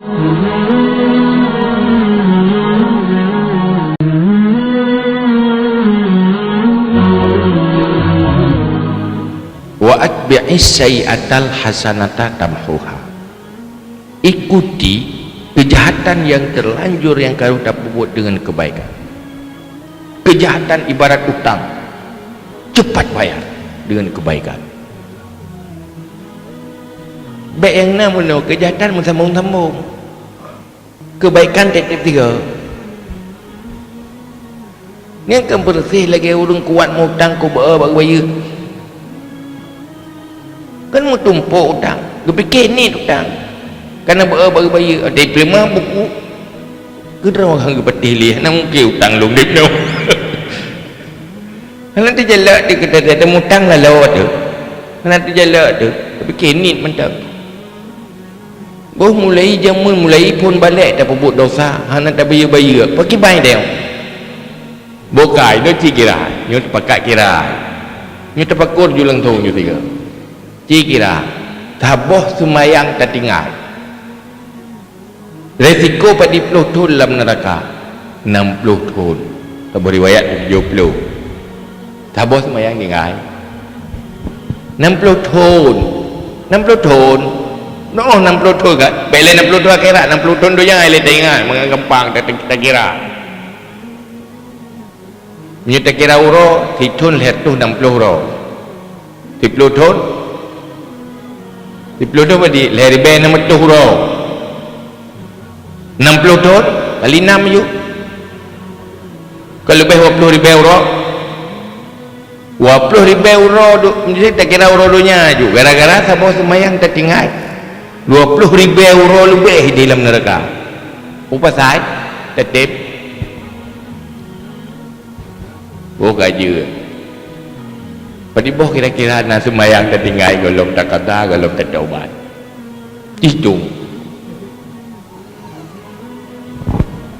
Wa atbi'is sayyi'atal hasanata tamhuha. Ikuti kejahatan yang terlanjur yang kau tak buat dengan kebaikan. Kejahatan ibarat utang, cepat bayar dengan kebaikan. Baik yang nama kejahatan sambung-sambung, kebaikan tiap-tiap tiga. Ni akan bersih lagi urung kuat mau utang kau bagi kan mau tumpuk utang, kau fikir ni utang kerana bagi ada prima buku kedua orang ke petih nak mungkin utang long dia no. Nanti jalan dia kata ada utang lah lawat tu, nanti jalan tu tapi kini mantap boh mulai jamun mulai pun balik tak buat dosa hana tak bayar pakai bayar dia bokai dia kira nyut pakai kira nyut tapakur julang thong nyut tiga kira taboh semayang tak tinggal resiko pada 10 tahun dalam neraka 60 tahun tak beriwayat 70 taboh semayang tinggal 60 tahun 60 tahun no 60 tahun kan bela 60 tahun akhirat 60 tahun tu jangan elok ingat menggampang tak kira ni tak kira uro hitun lihat tu 60 uro 10 tahun 10 tahun badi lehari ben 60 uro 60 tahun kali 6 yuk kalau lebih 20 ribu euro 20 ribu euro jadi tak kira euro dunia juga gara-gara sabah semayang tak tinggal 20 ribu euro lebih di dalam neraka upah saya tetap gaji pada boh kira-kira nak semayang tak tinggal golong tak kata golong tak taubat itu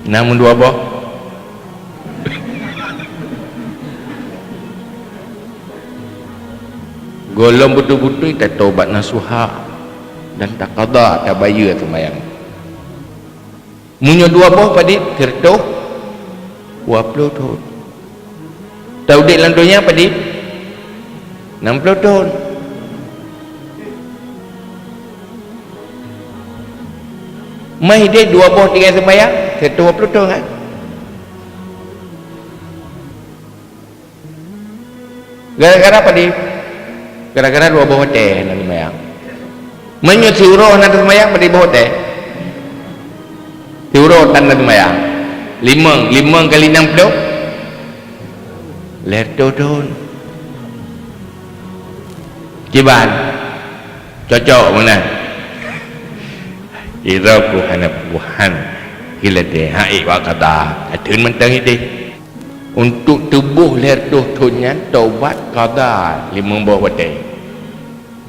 namun dua boh golong betul-betul tak taubat nasuha dan tak qada tak bayar semayang munyo dua boh pada kertoh 20 tahun tahu dek lantunya pada 60 tahun mai dia dua boh tiga semayang kertoh 20 tahun kan gara-gara pada gara-gara dua boh teh nak semayang menyut si uroh nak semayang pada boh teh si uroh tak nak semayang 5 kali 60 lerto tahun kiban cocok mana ira ku hana buhan gila deh hai wa kata adun mentang itu untuk tubuh lerto tahunnya taubat qada 5 bawah teh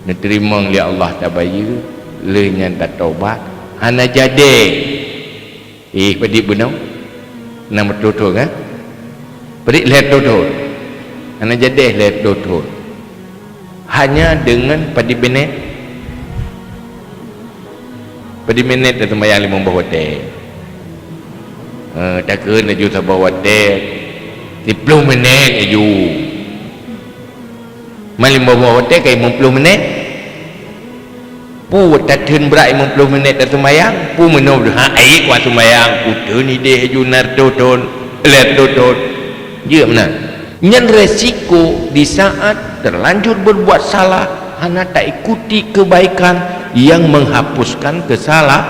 nak terima oleh Allah tak bayar lenya tak taubat hana jadi padi benau 60 tahun kan padi lerto tahun hana jadi lerto tahun hanya dengan padi minit atau bayar 5 bawah teh tak kena ju sabawah teh 10 minit ju mai 5 bawah teh kai 50 minit pu tak thun berat 50 minit tak semayang pu menau ha ai kuat semayang pu ni deh ju narto ton lerto ton dia mana nyen resiko di saat terlanjur berbuat salah hana tak ikuti kebaikan yang menghapuskan kesalahan